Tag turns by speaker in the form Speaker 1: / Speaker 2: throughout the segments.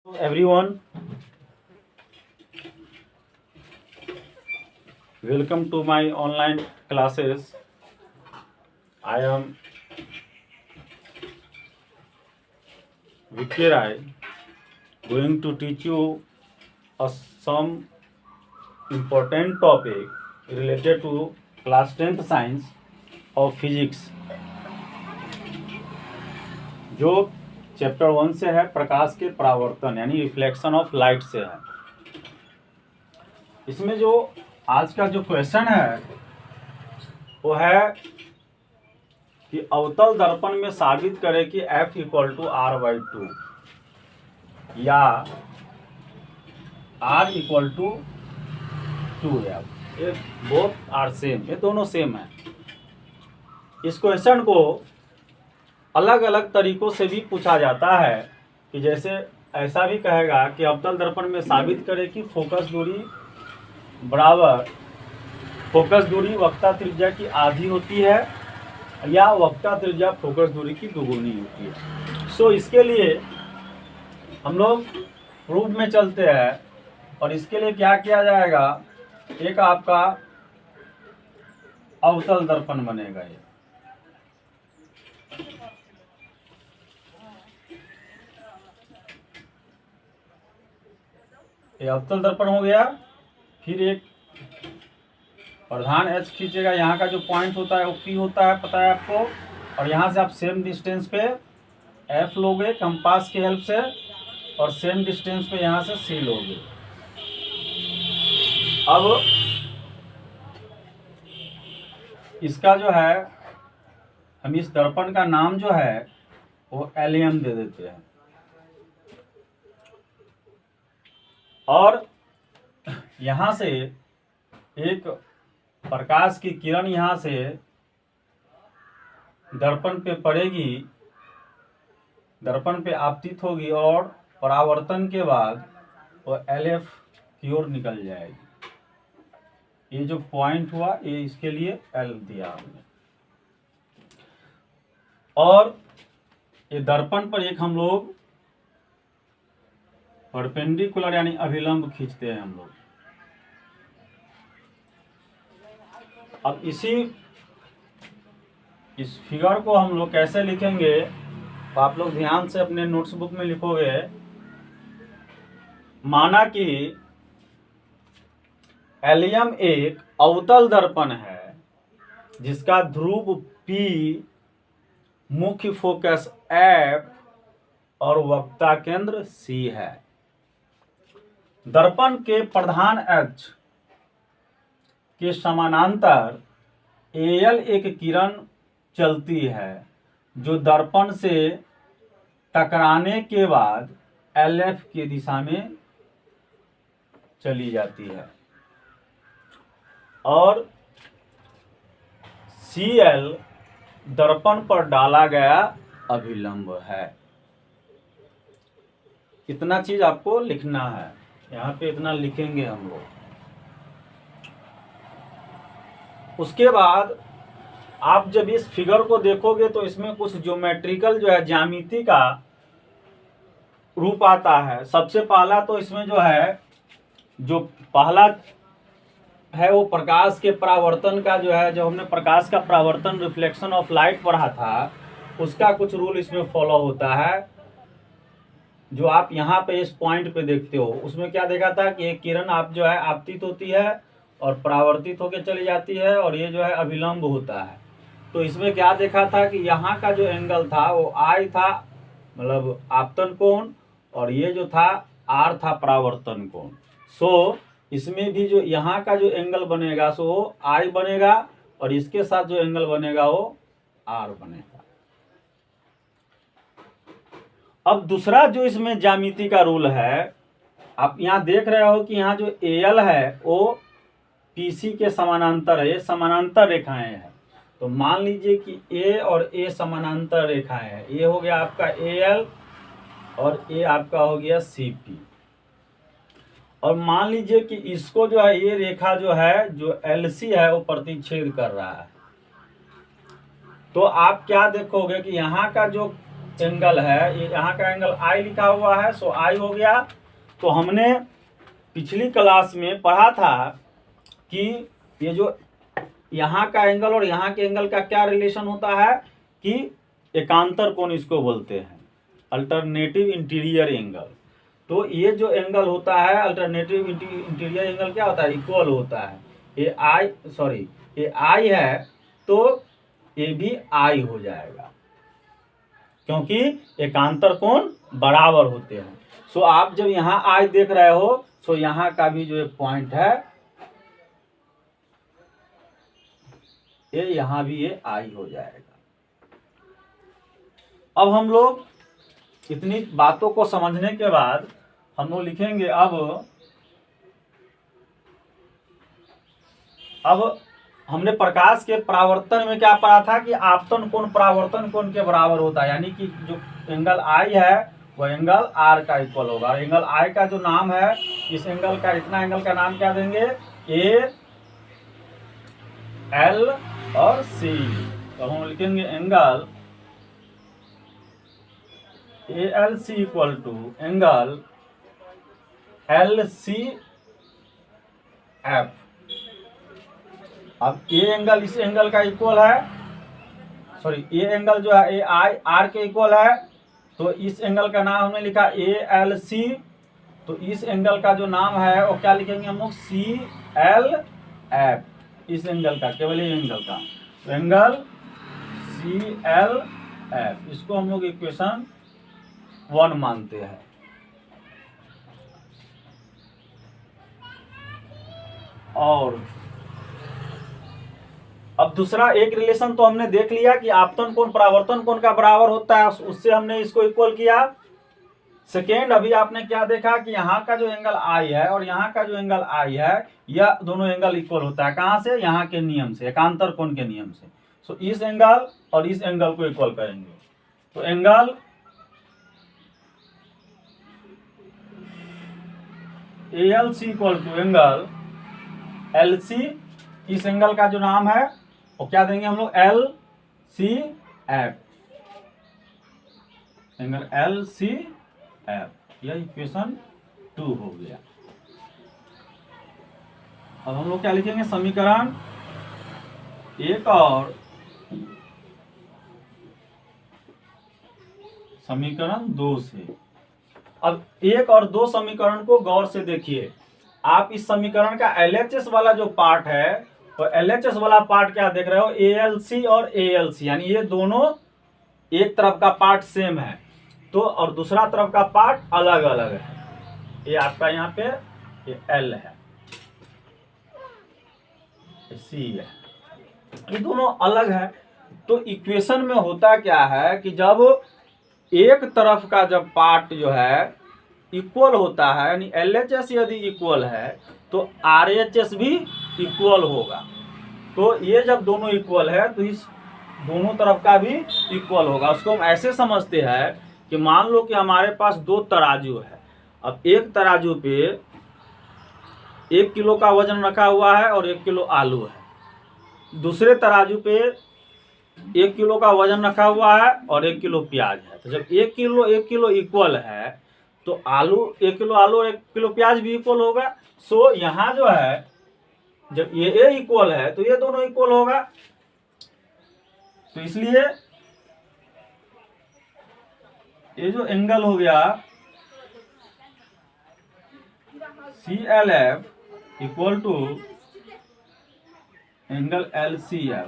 Speaker 1: Everyone, welcome to my online classes. I am Vicky Rai, going to teach you some important topic related to class 10th science of physics, जो chapter 1 से है, प्रकाश के परावर्तन यानी reflection of light से है। इसमें जो आज का जो क्वेश्चन है वो है कि अवतल दर्पण में साबित करें कि F = R/2 या R = 2F, ये बोथ आर सेम, ये दोनों सेम है। इस क्वेश्चन को अलग अलग तरीकों से भी पूछा जाता है कि जैसे ऐसा भी कहेगा कि अवतल दर्पण में साबित करें कि फोकस दूरी बराबर फोकस दूरी वक्ता त्रिज्या की आधी होती है या वक्ता त्रिज्या फोकस दूरी की दुगुनी होती है। सो इसके लिए हम लोग प्रूफ में चलते हैं और इसके लिए क्या किया जाएगा, एक आपका अवतल दर्पण बनेगा। ये अवतल दर्पण हो गया। फिर एक प्रधान H खींचेगा, यहाँ का जो पॉइंट होता है वो P होता है, पता है आपको, और यहाँ से आप सेम डिस्टेंस पे F लोगे कंपास की हेल्प से और सेम डिस्टेंस पे यहाँ से C लोगे। अब इसका जो है हम इस दर्पण का नाम जो है वो एलियम दे देते हैं और यहाँ से एक प्रकाश की किरण यहाँ से दर्पण पे पड़ेगी, दर्पण पे आपतित होगी और परावर्तन के बाद वो LF की ओर निकल जाएगी। ये जो पॉइंट हुआ ये इसके लिए L दिया हमने। और ये दर्पण पर एक हम लोग परपेंडिकुलर यानी अभिलंब खींचते हैं हम लोग। अब इस फिगर को हम लोग कैसे लिखेंगे तो आप लोग ध्यान से अपने नोट्स बुक में लिखोगे। माना कि एलियम एक अवतल दर्पण है जिसका ध्रुव P, मुख्य फोकस F और वक्ता केंद्र C है। दर्पण के प्रधान H के समानांतर Al एक किरण चलती है जो दर्पण से टकराने के बाद LF की दिशा में चली जाती है और Cl दर्पण पर डाला गया अभिलंब है। इतना चीज आपको लिखना है, यहाँ पे इतना लिखेंगे हम लोग। उसके बाद आप जब इस फिगर को देखोगे तो इसमें कुछ ज्योमेट्रिकल जो है ज्यामिति का रूप आता है। सबसे पहला तो इसमें जो है, जो पहला है वो प्रकाश के परावर्तन का जो है, जो हमने प्रकाश का परावर्तन रिफ्लेक्शन ऑफ लाइट पढ़ा था, उसका कुछ रूल इसमें फॉलो होता है। जो आप यहाँ पे इस पॉइंट पे देखते हो उसमें क्या देखा था कि एक किरण आप जो है आपतित होती है और परावर्तित होकर चली जाती है और ये जो है अभिलंब होता है। तो इसमें क्या देखा था कि यहाँ का जो एंगल था वो I था, मतलब आपतन कोण, और ये जो था R था परावर्तन कोण। सो इसमें भी जो यहाँ का जो एंगल बनेगा सो वो I बनेगा और इसके साथ जो एंगल बनेगा वो R बनेगा। अब दूसरा जो इसमें ज्यामिति का रूल है, आप यहाँ देख रहे हो कि यहाँ जो Al है वो PC के समानांतर है, ये समानांतर रेखाएं हैं। तो मान लीजिए कि A और A समानांतर रेखाएं हैं। ये हो गया आपका AL और ये आपका हो गया CP। और मान लीजिए कि इसको जो है ये रेखा जो है जो LC है वो प्रतिच्छेद कर रहा है। तो आप क्या देखोगे कि यहाँ का जो एंगल है, ये यहाँ का एंगल आई लिखा हुआ है, सो आई हो गया। तो हमने पिछली क्लास में पढ़ा था कि ये जो यहाँ का एंगल और यहाँ के एंगल का क्या रिलेशन होता है कि एकांतर कोण इसको बोलते हैं, अल्टरनेटिव इंटीरियर एंगल। तो ये जो एंगल होता है अल्टरनेटिव इंटीरियर एंगल क्या होता है, इक्वल होता है। ये आई है तो ये भी आई हो जाएगा, क्योंकि एकांतर कोण बराबर होते हैं। सो आप जब यहाँ आई देख रहे हो, सो यहाँ का भी जो एक पॉइंट है ये यहाँ भी ये आई हो जाएगा। अब हम लोग इतनी बातों को समझने के बाद हम लोग लिखेंगे अब हमने प्रकाश के परावर्तन में क्या पढ़ा था कि आपतन कोण परावर्तन कोण के बराबर होता है, यानी कि जो एंगल आई है वो एंगल आर का इक्वल होगा। एंगल आई का जो नाम है, इस एंगल का, इतना एंगल का नाम क्या देंगे, ए एल और सी। तो हम लिखेंगे angle A L C equal to angle L C F. अब ए एंगल इस एंगल का इक्वल है, सॉरी ए एंगल जो है ए आई आर के इक्वल है, तो इस एंगल का नाम हमने लिखा ए एल सी। तो इस एंगल का जो नाम है वो क्या लिखेंगे हम लोग, सी एल एफ। इस एंगल का, केवल ये एंगल का, तो एंगल सी एल एफ, इसको हम लोग इक्वेशन 1 मानते हैं। और अब दूसरा एक रिलेशन तो हमने देख लिया कि आपतन कोण परावर्तन कोण का बराबर होता है, उससे हमने इसको इक्वल किया। सेकेंड, अभी आपने क्या देखा कि यहाँ का जो एंगल आई है और यहाँ का जो एंगल आई है, यह दोनों एंगल इक्वल होता है। कहाँ से, यहाँ के नियम से, एकांतर कोण के नियम से। सो इस एंगल और इस एंगल को इक्वल करेंगे, तो angle L C equal to angle L C. इस एंगल का जो नाम है वो क्या देंगे हम लोग, L C F, angle L C F. यह इक्वेशन 2 हो गया। अब हम लोग क्या लिखेंगे, समीकरण 1 और समीकरण 2 से। अब 1 और 2 समीकरण को गौर से देखिए। आप इस समीकरण का LHS वाला जो पार्ट है, तो LHS वाला पार्ट क्या देख रहे हो, ALC और ALC, यानी ये दोनों एक तरफ का पार्ट सेम है, तो और दूसरा तरफ का पार्ट अलग अलग है। ये आपका यहाँ पे ये L है, C है, ये दोनों अलग है। तो इक्वेशन में होता क्या है कि जब एक तरफ का जब पार्ट जो है इक्वल होता है, यानी LHS यदि इक्वल है तो RHS भी इक्वल होगा। तो ये जब दोनों इक्वल है तो इस दोनों तरफ का भी इक्वल होगा। उसको हम ऐसे समझते हैं कि मान लो कि हमारे पास 2 तराजू है। अब एक तराजू पे 1 किलो का वजन रखा हुआ है और 1 किलो आलू है। दूसरे तराजू पे 1 किलो का वजन रखा हुआ है और 1 किलो प्याज है। तो जब 1 किलो इक्वल है तो 1 किलो आलू और 1 किलो प्याज भी इक्वल होगा। सो यहाँ जो है जब ये इक्वल है तो ये दोनों इक्वल होगा। तो इसलिए ये जो एंगल हो गया CLF equal to angle LCF।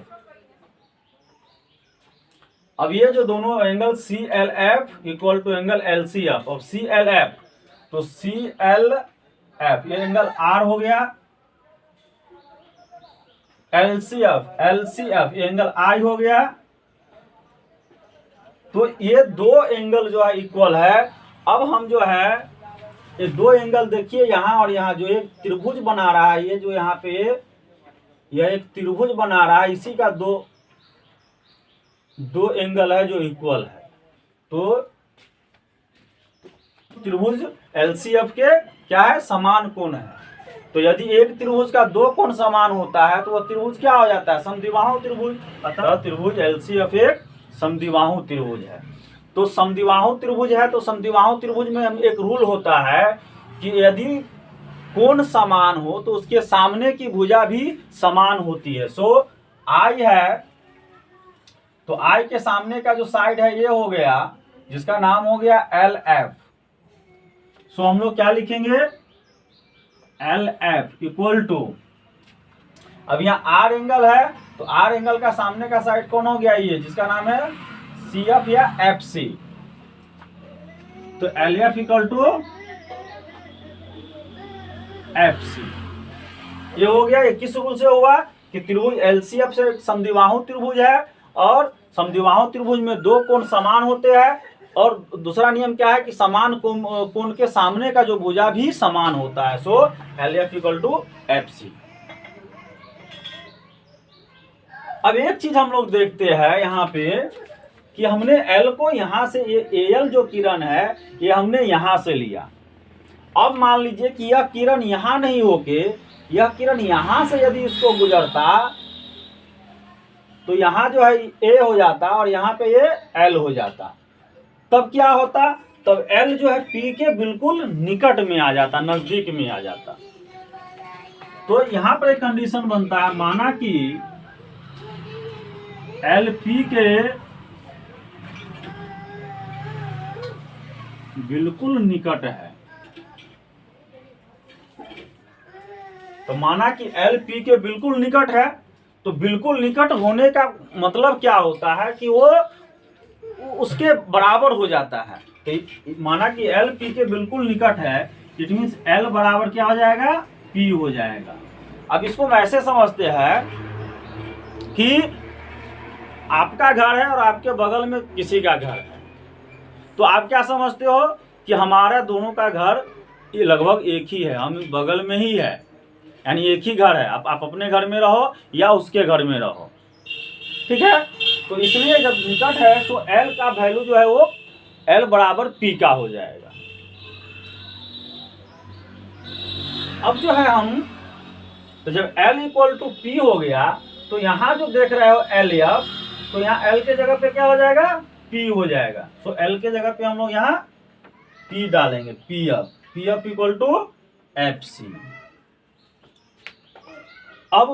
Speaker 1: अब ये जो दोनों angle CLF equal to angle LCF, और CLF तो CLF ये एंगल R हो गया, LCF ये एंगल I हो गया। तो ये 2 एंगल जो है इक्वल है। अब हम जो है ये 2 एंगल देखिए यहाँ और यहाँ, जो एक त्रिभुज बना रहा है, ये जो यहाँ पे यह एक त्रिभुज बना रहा है, इसी का दो एंगल है जो इक्वल है। तो त्रिभुज LCF के क्या है, समान कोण है। तो यदि एक त्रिभुज का 2 कोण समान होता है तो वह त्रिभुज क्या हो जाता है, समद्विबाहु त्रिभुज। अतः त्रिभुज LCF एक समद्विबाहु त्रिभुज है। तो समद्विबाहु त्रिभुज है, तो समद्विबाहु त्रिभुज में एक रूल होता है कि यदि कोण समान हो तो उसके सामने की भुजा भी समान होती है। सो आई है, तो आई के सामने का जो साइड है ये हो गया, जिसका नाम हो गया एल एफ। सो हम लोग क्या लिखेंगे, एल एफ इक्वल टू, अब यहाँ आर एंगल है तो आर एंगल का सामने का साइड कौन हो गया, ये जिसका नाम है सी एफ या एफ सी। तो L F equal to F C, ये हो गया। ये किस रूल से हुआ कि त्रिभुज एलसीएफ से समद्विबाहु त्रिभुज है और समद्विबाहु त्रिभुज में दो कोण समान होते हैं, और दूसरा नियम क्या है कि समान कोण के सामने का जो भुजा भी समान होता है। So L F equal to F C. अब एक चीज हम लोग देखते हैं यहाँ पे कि हमने एल को यहां से, ये एल जो किरण है ये हमने यहां से लिया। अब मान लीजिए कि यह किरण यहां नहीं होके यह किरण यहां से यदि इसको गुजरता तो यहां जो है ए हो जाता और यहां पे ये एल हो जाता, तब क्या होता, तब एल जो है पी के बिल्कुल निकट में आ जाता, नजदीक में आ जाता। तो यहां पर एक कंडीशन बनता है, माना कि एल पी के बिल्कुल निकट है, तो माना कि एल पी के बिल्कुल निकट है, तो बिल्कुल निकट होने का मतलब क्या होता है कि वो उसके बराबर हो जाता है। तो माना कि एल पी के बिल्कुल निकट है, इट मीन्स एल बराबर क्या हो जाएगा, पी हो जाएगा। अब इसको हम ऐसे समझते हैं कि आपका घर है और आपके बगल में किसी का घर है, तो आप क्या समझते हो कि हमारा दोनों का घर ये लगभग एक ही है, हम बगल में ही है, यानी एक ही घर है। आप अपने घर में रहो या उसके घर में रहो, ठीक है। तो इसलिए जब निकट है तो एल का वैल्यू जो है वो एल बराबर पी का हो जाएगा। अब जो है हम, तो जब एल इक्वल टू पी हो गया तो यहां जो देख रहे हो एल एफ, तो यहाँ एल के जगह पे क्या हो जाएगा, पी हो जाएगा। सो एल के जगह पे हम लोग यहाँ पी डालेंगे, P F equal to F C. अब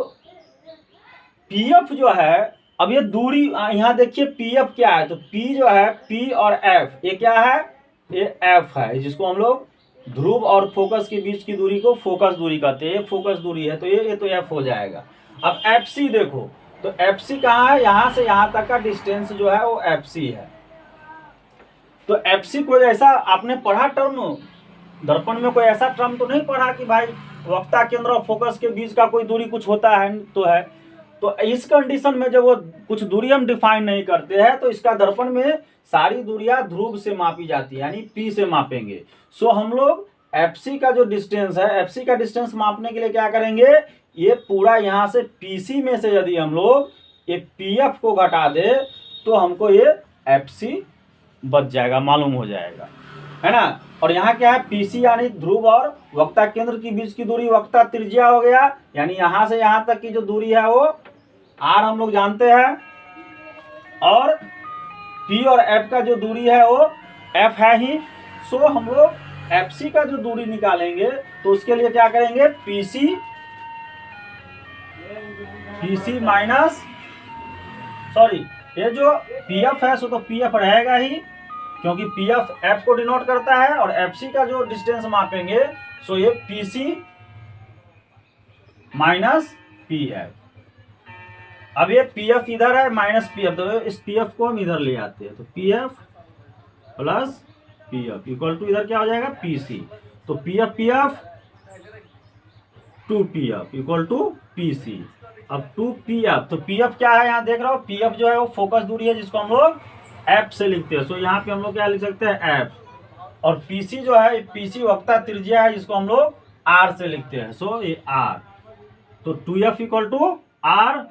Speaker 1: पी एफ जो है, अब ये दूरी यहाँ देखिए पी एफ क्या है, तो पी जो है, पी और एफ ये क्या है, ये एफ है, जिसको हम लोग ध्रुव और फोकस के बीच की दूरी को फोकस दूरी कहते हैं। ये फोकस दूरी है, तो ये तो एफ हो जाएगा। अब एफ सी देखो, तो एफ सी कहाँ है, यहां से यहां तक का डिस्टेंस जो है वो एफ सी है। तो एफ सी कोई ऐसा आपने पढ़ा टर्म, दर्पण में कोई ऐसा टर्म तो नहीं पढ़ा कि भाई वक्ता केंद्र और फोकस के बीच का कोई दूरी कुछ होता है, तो है। तो इस कंडीशन में जब वो कुछ दूरी हम डिफाइन नहीं करते हैं तो इसका दर्पण में सारी दूरियां ध्रुव से मापी जाती है, यानी पी से मापेंगे। सो हम लोग एफ सी का जो डिस्टेंस है, एफ सी का डिस्टेंस मापने के लिए क्या करेंगे, ये पूरा यहाँ से पीसी में से यदि हम लोग ये पीएफ को घटा दे तो हमको ये एफसी बच जाएगा, मालूम हो जाएगा, है ना। और यहाँ क्या है, पीसी यानी ध्रुव और वक्ता केंद्र के बीच की दूरी वक्ता त्रिज्या हो गया, यानी यहाँ से यहाँ तक की जो दूरी है वो आर हम लोग जानते हैं, और पी और एफ का जो दूरी है वो एफ है ही। सो हम लोग एफसी का जो दूरी निकालेंगे तो उसके लिए क्या करेंगे, पीसी माइनस, सॉरी ये जो पीएफ है सो तो पीएफ रहेगा ही, क्योंकि पीएफ एफ को डिनोट करता है, और एफसी का जो डिस्टेंस मापेंगे सो ये पीसी माइनस पीएफ। अब ये पीएफ इधर है माइनस पीएफ, तो इस पीएफ को हम इधर ले आते हैं, तो PF plus PF equal to इधर क्या हो जाएगा, पीसी। तो PF PF 2pf equal to PC. अब 2pf, तो pf क्या है, यहाँ देख रहे हो pf जो है वो फोकस दूरी है, जिसको हम लोग f से लिखते हैं। सो यहाँ पे हम लोग क्या लिख सकते हैं, f। और pc जो है, pc वक्ता त्रिज्या है, जिसको हम लोग r से लिखते हैं। सो ये r, तो 2f इक्वल टू r,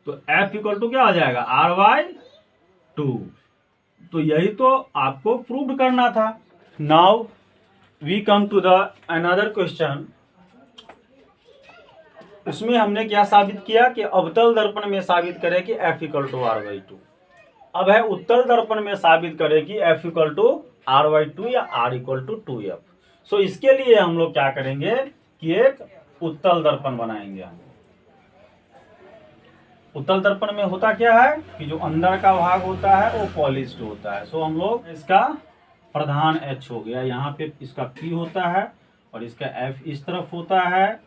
Speaker 1: तो f इक्वल टू क्या हो जाएगा, r/2। तो यही तो आपको प्रूव करना था। Now we come to the another question. उसमें हमने क्या साबित किया कि अवतल दर्पण में साबित करें कि f इक्वल टू r/2। अब है उत्तल दर्पण में साबित करें कि F इक्वल टू R/2 या R इक्वल टू 2F। सो इसके लिए हम लोग क्या करेंगे कि एक उत्तल दर्पण बनाएंगे। हम उत्तल दर्पण में होता क्या है कि जो अंदर का भाग होता है वो पॉलिश्ड होता है। सो हम लोग इसका प्रधान H हो गया, यहाँ पे इसका P होता है और इसका F इस तरफ होता है।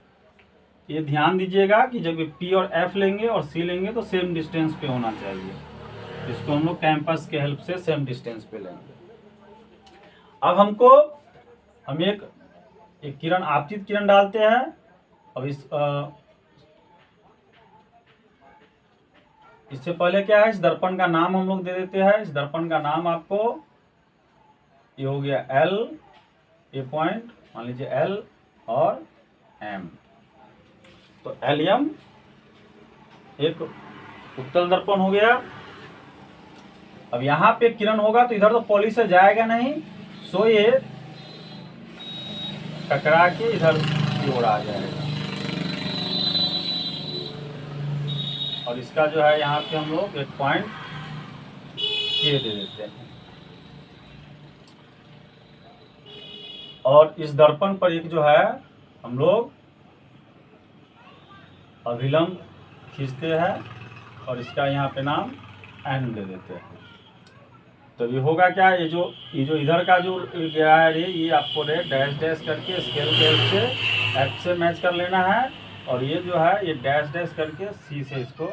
Speaker 1: ये ध्यान दीजिएगा कि जब ये P और F लेंगे और C लेंगे तो सेम डिस्टेंस पे होना चाहिए। इसको हम लोग कैंपस के हेल्प से सेम डिस्टेंस पे लेंगे। अब हम एक किरण आपतित किरण डालते हैं। अब इससे पहले क्या है, इस दर्पण का नाम हम लोग दे देते हैं। इस दर्पण का नाम आपको ये हो गया L, ये पॉइंट मान लीजिए L और M। तो Lm एक उत्तल दर्पण हो गया। अब यहाँ पे किरण होगा तो इधर तो पॉली से जाएगा नहीं, सो ये टकरा के इधर की ओर आ जाएगा। और इसका जो है यहाँ पे हम लोग एक पॉइंट ये दे देते हैं। और इस दर्पण पर एक जो है हम लोग अभिलंब खींचते हैं और इसका यहाँ पे नाम N दे देते हैं। तो ये होगा क्या, ये जो इधर का जो गया है ये आपको डैश डैश करके स्केल के हेल्प से F से मैच कर लेना है। और ये जो है ये डैश डैश करके C से इसको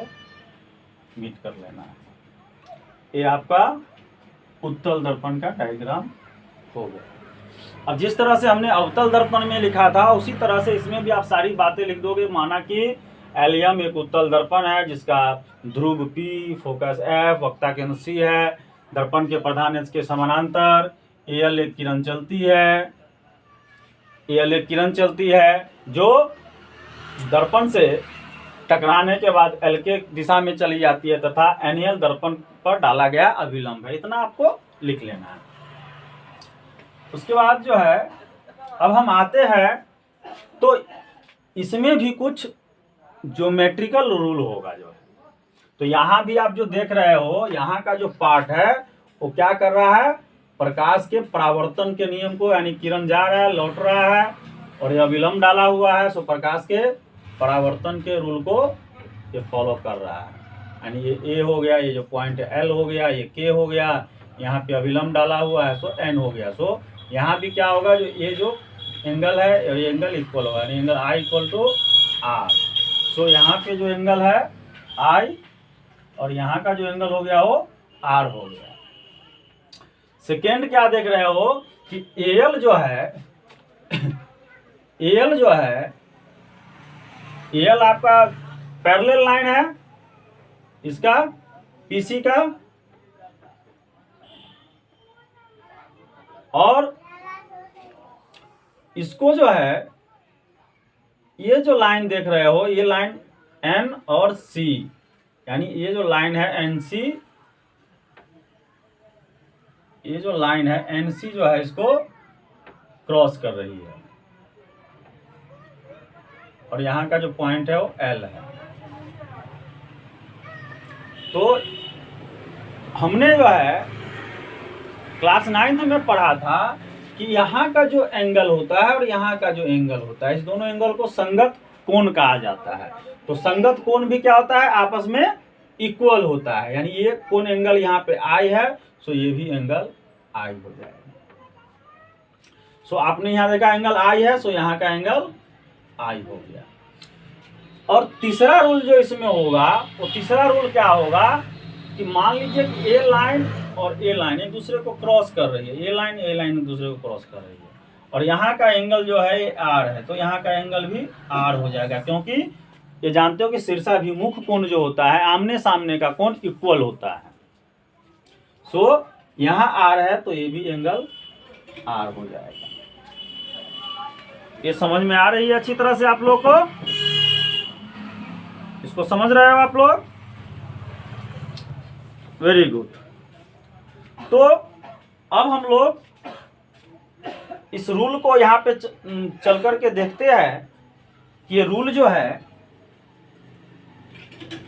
Speaker 1: मीट कर लेना है। ये आपका उत्तल दर्पण का डायग्राम हो गया। अब जिस तरह से हमने अवतल दर्पण में लिखा था उसी तरह से इसमें भी आप सारी बातें लिख दोगे। माना कि एलियम एक उत्तल दर्पण है जिसका ध्रुव P, फोकस F, वक्ता केंद्र C है, दर्पण के प्रधान H के समानांतर Al एक किरण चलती है। Al एक किरण चलती है जो दर्पण से टकराने के बाद L के दिशा में चली जाती है तथा एनियल दर्पण पर डाला गया अभिलंब है। इतना आपको लिख लेना है। उसके बाद जो है अब हम आते हैं तो इसमें भी कुछ ज्योमेट्रिकल रूल होगा जो है। तो यहाँ भी आप जो देख रहे हो यहाँ का जो पार्ट है वो क्या कर रहा है, प्रकाश के परावर्तन के नियम को, यानी किरण जा रहा है लौट रहा है और ये अभिलंब डाला हुआ है, सो प्रकाश के परावर्तन के रूल को ये फॉलो कर रहा है। यानी ये A हो गया, ये जो पॉइंट L हो गया, ये K हो गया, यहाँ पे अभिलंब डाला हुआ है सो N हो गया। सो यहाँ भी क्या होगा, जो ये जो एंगल है ये एंगल इक्वल होगा, यानी angle I equal to R। So यहाँ पे जो एंगल है I और यहाँ का जो एंगल हो गया वो R हो गया। सेकेंड क्या देख रहे हो कि AL जो है AL आपका पैरेलल लाइन है इसका PC का, और इसको जो है ये जो लाइन देख रहे हो ये लाइन N और C, यानी ये जो लाइन है NC, ये जो लाइन है NC जो है इसको क्रॉस कर रही है और यहाँ का जो पॉइंट है वो L है। तो हमने जो है क्लास 9 में पढ़ा था कि यहाँ का जो एंगल होता है और यहाँ का जो एंगल होता है, इस दोनों एंगल को संगत कोण कहा जाता है। तो संगत कोण भी क्या होता है, आपस में इक्वल होता है। यानी ये कोण एंगल यहाँ पे I है, सो ये भी एंगल I हो जाएगा। सो आपने यहाँ देखा एंगल I है, सो यहाँ का एंगल I हो गया। और तीसरा रूल जो इसमें होगा वो तीसरा रूल क्या होगा कि मान लीजिए कि A लाइन और A लाइन एक दूसरे को क्रॉस कर रही है, A लाइन एक दूसरे को क्रॉस कर रही है और यहाँ का एंगल जो है ये R है, तो यहाँ का एंगल भी R हो जाएगा। क्योंकि ये जानते हो कि शीर्षाभिमुख कोण जो होता है, आमने सामने का कोण इक्वल होता है। सो यहाँ R है तो ये भी एंगल R हो जाएगा। ये समझ में आ रही है अच्छी तरह से आप लोग को? इसको समझ रहे हो आप लोग? Very good. तो अब हम लोग इस रूल को यहाँ पे चल करके देखते हैं कि ये रूल जो है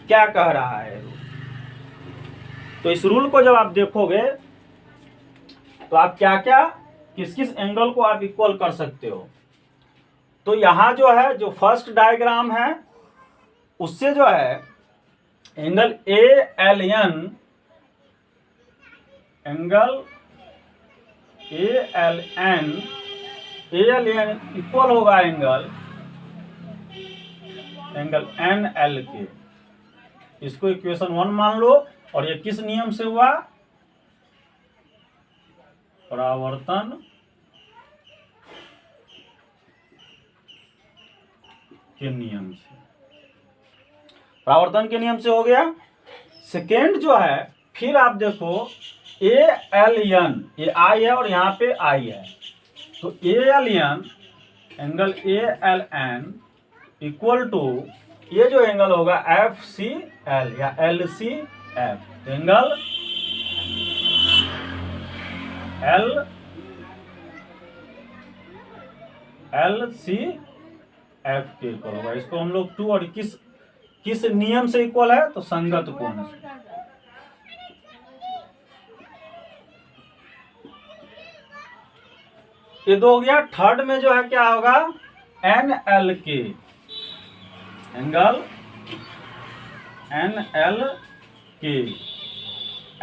Speaker 1: क्या कह रहा है। तो इस रूल को जब आप देखोगे तो आप क्या क्या किस किस एंगल को आप इक्वल कर सकते हो। तो यहां जो है जो फर्स्ट डायग्राम है उससे जो है एंगल ALN इक्वल होगा एंगल NL के। इसको इक्वेशन 1 मान लो। और ये किस नियम से हुआ? परावर्तन के नियम से। परावर्तन के नियम से हो गया। सेकेंड जो है फिर आप देखो ALN, ये I है और यहाँ पे I है, तो ALN angle ALN equal to ये जो एंगल होगा FCL या LCF, एंगल LCF के इक्वल होगा। इसको हम लोग 2 और किस नियम से इक्वल है? तो संगत कोण से। ये 2 हो गया। थर्ड में जो है क्या होगा? NL के एंगल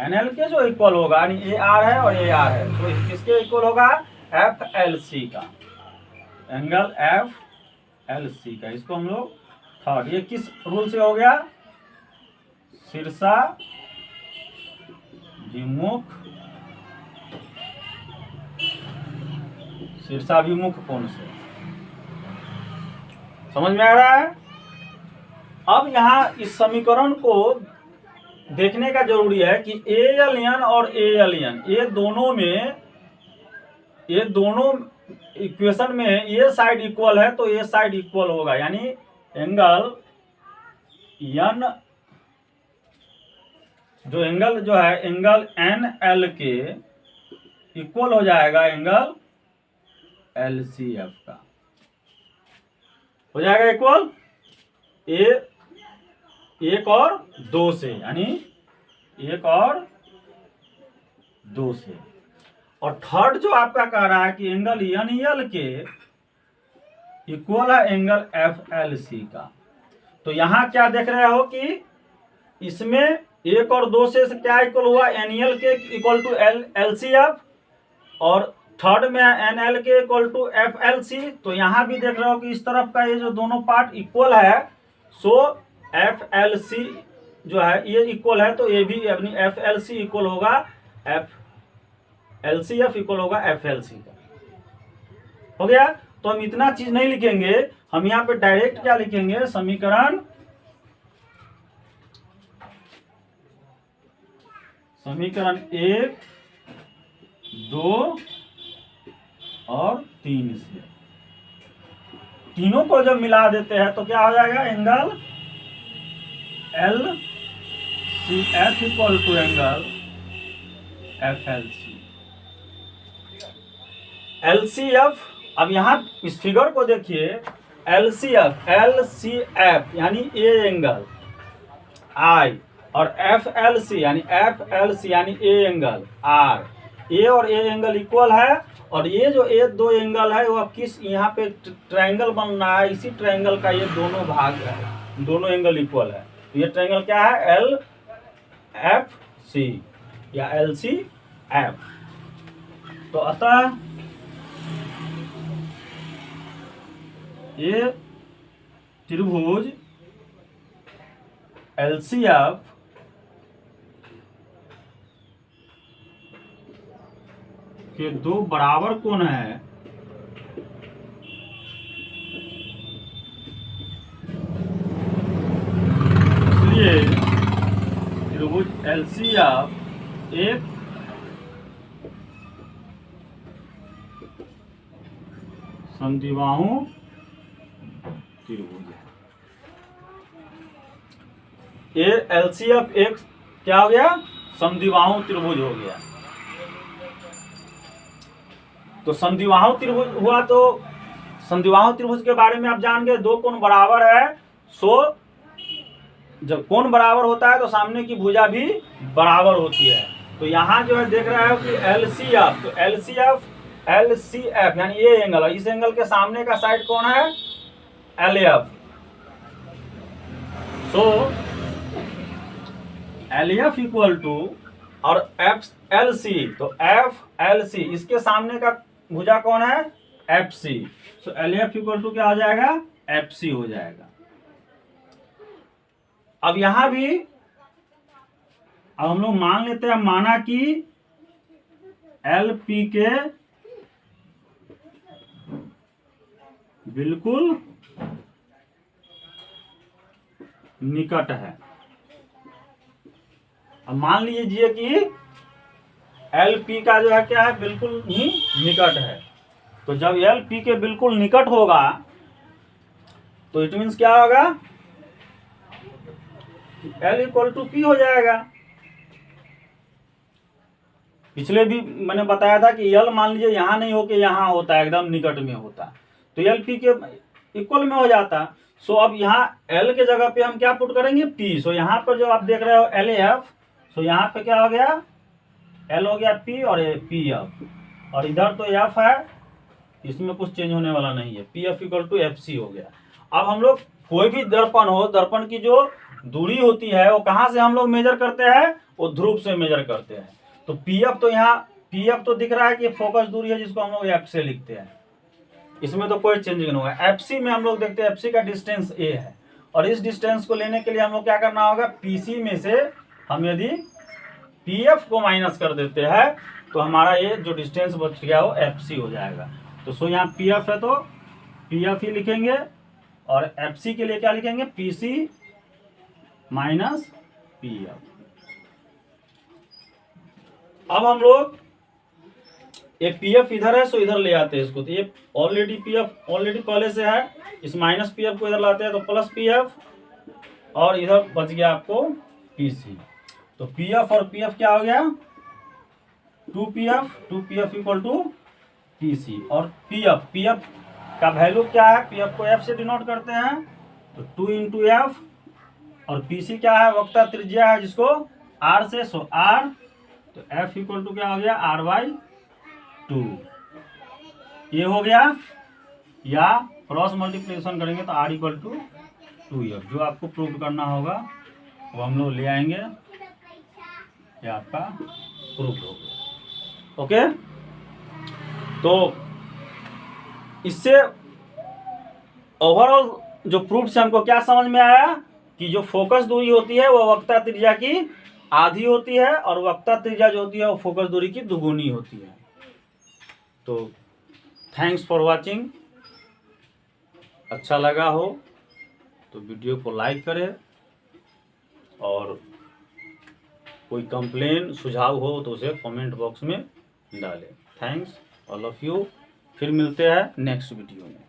Speaker 1: NL के जो इक्वल होगा, यानी AR है और AR है, तो किसके इक्वल होगा? FLC का, एंगल FLC का। इसको हम लोग थर्ड, ये किस रूल से हो गया? शीर्षा शीर्षाभिमुख कोण से। समझ में आ रहा है? अब यहाँ इस समीकरण को देखने का जरूरी है कि ALN और ALN ये दोनों इक्वेशन में ये साइड इक्वल है, तो ये साइड इक्वल होगा, यानी एंगल जो है एंगल NL के इक्वल हो जाएगा एंगल LCF का। हो जाएगा इक्वल 1 और 2 से, यानी 1 और 2 से। और थर्ड जो आपका कह रहा है कि एंगल NL के इक्वल है एंगल FLC का। तो यहां क्या देख रहे हो कि इसमें 1 और 2 से क्या इक्वल हुआ? NL के इक्वल टू LCF, और थर्ड में NL के इक्वल टू FLC। तो यहां भी देख रहे हो कि इस तरफ का ये जो दोनों पार्ट इक्वल है, सो FLC जो है ये इक्वल है, तो ये भी अपनी FLC इक्वल होगा LCF इक्वल होगा FLC का। हो गया। तो हम इतना चीज नहीं लिखेंगे, हम यहाँ पे डायरेक्ट क्या लिखेंगे? समीकरण 1, 2 और 3 से। तीनों को जब मिला देते हैं तो क्या हो जाएगा? Angle LCF equal to angle FLC। LCF, अब यहां इस फिगर को देखिए, LCF यानी A एंगल I, और FLC यानी A एंगल R। A और A एंगल इक्वल है, और ये जो ये 2 एंगल है वो किस यहाँ पे ट्रायंगल बन रहा है, इसी ट्रायंगल का ये दोनों भाग है, दोनों एंगल इक्वल है। तो ये ट्रायंगल क्या है? LFC या LCF। तो अतः ये त्रिभुज LCF के 2 बराबर कोण है, इसलिए त्रिभुज LCF एक समद्विबाहु त्रिभुज है। ये LCF एक क्या हो गया? समद्विबाहु त्रिभुज हो गया। तो समद्विबाहु त्रिभुज हुआ, तो समद्विबाहु त्रिभुज के बारे में आप जान गए, 2 कोण बराबर है, सो जब कोण बराबर होता है तो सामने की भुजा भी बराबर होती है। तो यहाँ जो है देख रहे हो कि LCF, तो LCF यानी ये एंगल, इस एंगल के सामने का साइड कौन है? LF। So LF equal to और LC, तो FLC, इसके सामने का भुजा कौन है? FC। So LF equal to क्या हो जाएगा? FC हो जाएगा। अब यहां भी अब हम लोग मान लेते हैं, माना कि LP के बिल्कुल निकट है। अब मान लीजिए कि LP का जो है क्या है? बिल्कुल ही निकट है। तो जब LP के बिल्कुल निकट होगा तो इट मीन्स क्या होगा? L इक्वल टू P हो जाएगा। पिछले भी मैंने बताया था कि L मान लीजिए यहां नहीं होके यहां होता है, एकदम निकट में होता, तो LP के इक्वल में हो जाता। सो अब यहाँ L के जगह पे हम क्या पुट करेंगे? P। सो यहाँ पर जो आप देख रहे हो LF, सो यहाँ पे क्या हो गया? L हो गया P और PF, और इधर तो F है, इसमें कुछ चेंज होने वाला नहीं है। PF इक्वल टू FC हो गया। अब हम लोग कोई भी दर्पण हो, दर्पण की जो दूरी होती है वो कहाँ से हम लोग मेजर करते हैं? वो ध्रुव से मेजर करते हैं। तो PF तो यहाँ PF तो दिख रहा है कि फोकस दूरी है, जिसको हम लोग F से लिखते हैं, इसमें तो कोई चेंज नहीं होगा। FC में हम लोग देखते हैं FC का डिस्टेंस A है, और इस डिस्टेंस को लेने के लिए हम लोग क्या करना होगा? PC में से हम यदि PF को माइनस कर देते हैं तो हमारा ये जो डिस्टेंस बच गया वो FC हो जाएगा। तो सो यहाँ PF है तो PF ही लिखेंगे, और FC के लिए क्या लिखेंगे? PC minus PF। अब हम लोग ये PF इधर है, सो इधर ले आते हैं इसको। तो ये ऑलरेडी PF ऑलरेडी पहले से है, इस माइनस PF को इधर लाते हैं तो प्लस PF, और इधर बच गया आपको PC। तो PF और PF क्या हो गया? 2PF equal to PC। और PF का वैल्यू क्या है? PF को F से डिनोट करते हैं, तो 2 इंटू F, और PC क्या है? वक्ता त्रिज्या है, जिसको R से, सो R, तो F इक्वल टू क्या हो गया? R/2 ये हो गया। या क्रॉस मल्टीप्लिकेशन करेंगे तो R इक्वल टू 2F। जो आपको प्रूव करना होगा वो हम लोग ले आएंगे, ये आपका प्रूफ हो गया। ओके, तो इससे ओवरऑल जो प्रूफ से हमको क्या समझ में आया कि जो फोकस दूरी होती है वो वक्ता त्रिज्या की आधी होती है, और वक्ता त्रिज्या जो होती है वो फोकस दूरी की दुगुनी होती है। तो थैंक्स फॉर वाचिंग। अच्छा लगा हो तो वीडियो को लाइक करें, और कोई कंप्लेन सुझाव हो तो उसे कमेंट बॉक्स में डालें। Thanks all of you. फिर मिलते हैं नेक्स्ट वीडियो में।